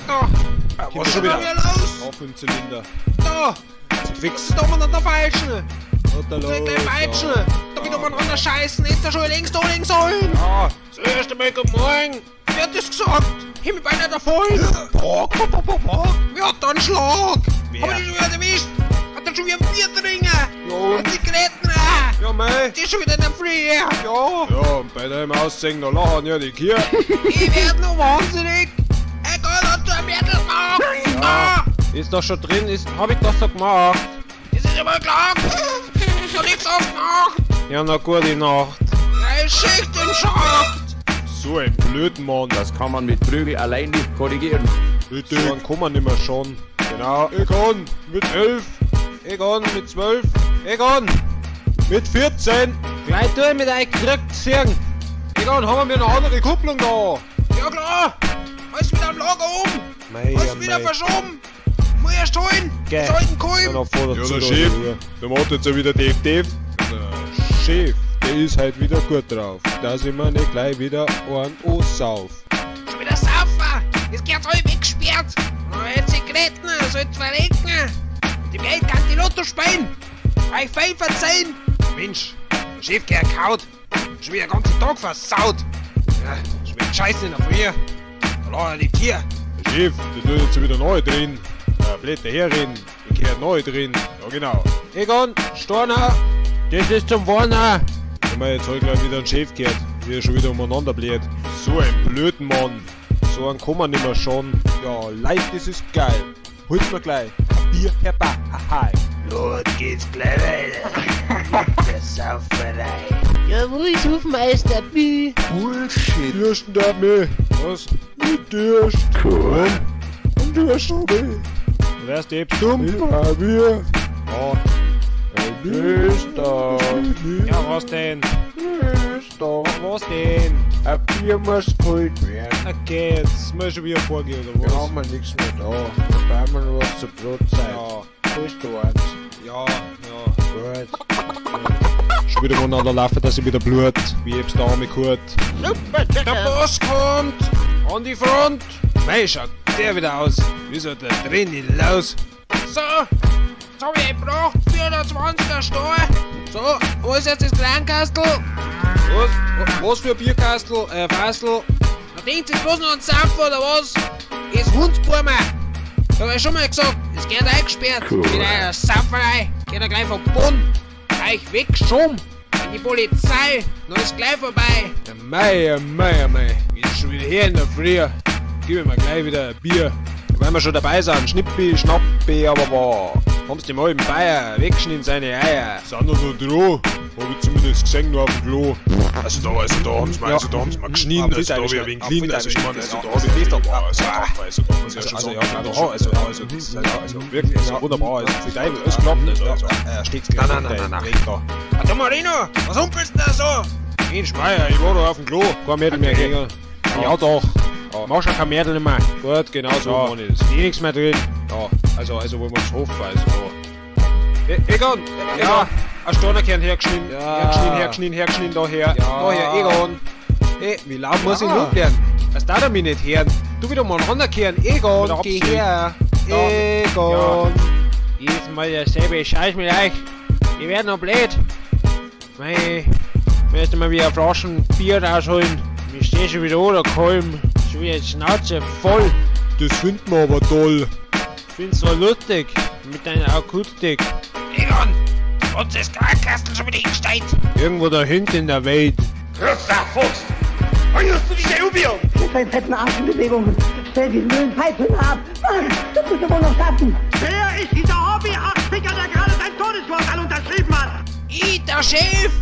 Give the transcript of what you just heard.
Da! Was ist schon wieder los? Auf im Zylinder. Da! Fix. Da man an der falschen! Da Seid gleich falschen! Da wieder mal runter scheißen! Ist der schon links da, links holen! Ja. Zuerst einmal guten Morgen! Wer hat das gesagt? Himmelbein hat er voll! Bock. Wer hat da einen Schlag? Wer? Hab ich schon wieder erwischt? Hat er schon wieder Bier trinken? Ja. Hat die Gräten? Ja, mei. Die ist schon wieder in der Flieger! Ja. Ja, und bei deinem Aussehen, da lachen ja die Kier. Ich werd noch wahnsinnig! Egal, was du ein Mädel machst! Ja. Ist doch schon drin, hab ich das so gemacht. Das ist aber klar! Ich hab nichts aufgemacht! Ja, na gute Nacht. Ja, ich schick den Schacht! So ein blöden Mann. Das kann man mit Prügel allein nicht korrigieren. Bitte. So einen kann man nicht mehr schon. Genau. Egon mit 11. Egon mit 12. Egon mit 14. Gleich durch mit euch gekriegt, sehen. Egon, haben wir eine andere Kupplung da. Ja klar! Alles wieder am Lager oben! Mei, Alles wieder verschoben! Muss erst holen! Gell. So alten Kolben! Ja, der Chef, der macht jetzt ja wieder Def. Der Chef, der ist halt wieder gut drauf. Da sind wir nicht gleich wieder einen aussauf. Schon wieder saufen! Das gehört alle weggesperrt! Jetzt Zigaretten, soll's verrenken! Die Welt kann die Lotto spielen! Euch fein verzeihen! Mensch, der Chef gehört kaut! Schon wieder den ganzen Tag versaut! Ja, schon wieder Scheiße in der Früh! Da lag er die Tier! Der Chef, der tut jetzt wieder neu drin. Blätter herin, der gehört neu drin. Ja, genau. Egon, Storner, das ist zum Warner. Wenn man jetzt halt gleich wieder einen Chef gehört, wie er schon wieder umeinander bläht. So ein blöden Mann. So einen kann man nicht mehr schon. Ja, live, das ist geil. Hol's mir gleich ein Bier herbei. Ahai. Los geht's gleich weiter! Der Sauferei! Ja, wo ist Hofmeister B? Bullshit. Durst da mich. Was? Nicht Durst. Cool. Und Durst schon mich. Wer ist der dumm? Ja, wir. Ja. Ist da. Ja, was denn? Ist da. Was denn? Ein Bier muss geholt werden. Okay, jetzt muss ich schon wieder vorgehen, oder was? Wir haben wir nichts mehr da. Da brauchen wir noch was zur Brotzeit. Ja. Holst du eins? Ja. Gut. Schon wieder miteinander laufen, dass ich wieder blut. Wie hab's da angehört. Der Boss kommt! An die Front! Mei, schaut der wieder aus. Wie so der drin los. So! Jetzt hab ich gebracht, 420er Stahl! So, wo ist jetzt das Kleinkastel? Was für ein Bierkastel? Fassel? Da denkt jetzt bloß noch an Saufen oder was? Ist Hundsburmer! Da hab ich schon mal gesagt, es geht eingesperrt. Cool. Mit einer Sauferei geht er gleich verbunden. Gleich weggeschoben. Die Polizei, dann ist gleich vorbei. Mei. Ist schon wieder hier in der Früh. Gib mir gleich wieder ein Bier. Wenn wir schon dabei sind, Schnippi, Schnappi, aber was? Kommst du mal im Bayer, wegschneiden seine Eier. Sind noch so dran? Hab ich zumindest gesehen, nur auf dem Klo. Also da haben sie mal geschnien, also da hab ich ein wenig clean, also ich meine, also da hab ich doch mal, also da muss ich ja schon sagen, also wirklich, also wunderbar, also für dein, alles klappt, also steht's gleich. Nein. Warte Marino, was humpelst du da so? Mensch, Meier, ich war da auf dem Klo, kein Mädel mehr gegen. Ja doch. Mach schon kein Mädel mehr. Gut, genau so ja. Mann ist. Nichts mehr drin. Ja, also wollen wir uns hoffen, also. Egon! Ja, ein Stornerkern hergeschnitten. Ja. Hergeschnitten, daher. Ja. Daher, Egon. Wie laut muss ich noch werden? Das darf er mich nicht hören. Du wieder mal runterkehren. Egon, geh her. Egon. Jedes Mal dasselbe Scheiß mit euch. Ihr werdet noch blöd. Mei, müsst mal wieder Flaschen Bier rausholen. Mir steht schon wieder oder kalm. Schon wieder die Schnauze voll. Das finden wir aber toll. Ich find's so lustig. Mit deiner Akustik. Egon, uns ist Kleinkastel schon wieder hingestellt. Irgendwo da hinten in der Welt. Grüßer Fuchs! Und just du diese Ubium! Mit deinen fetten Arsch in Bewegung. Stell diesen blöden Pfeifhünder ab. Mann, das musst du wohl noch schaffen. Wer ist dieser Hobby-Achtficker, der gerade sein Todesvorsal unterschrieben hat? Der Chef!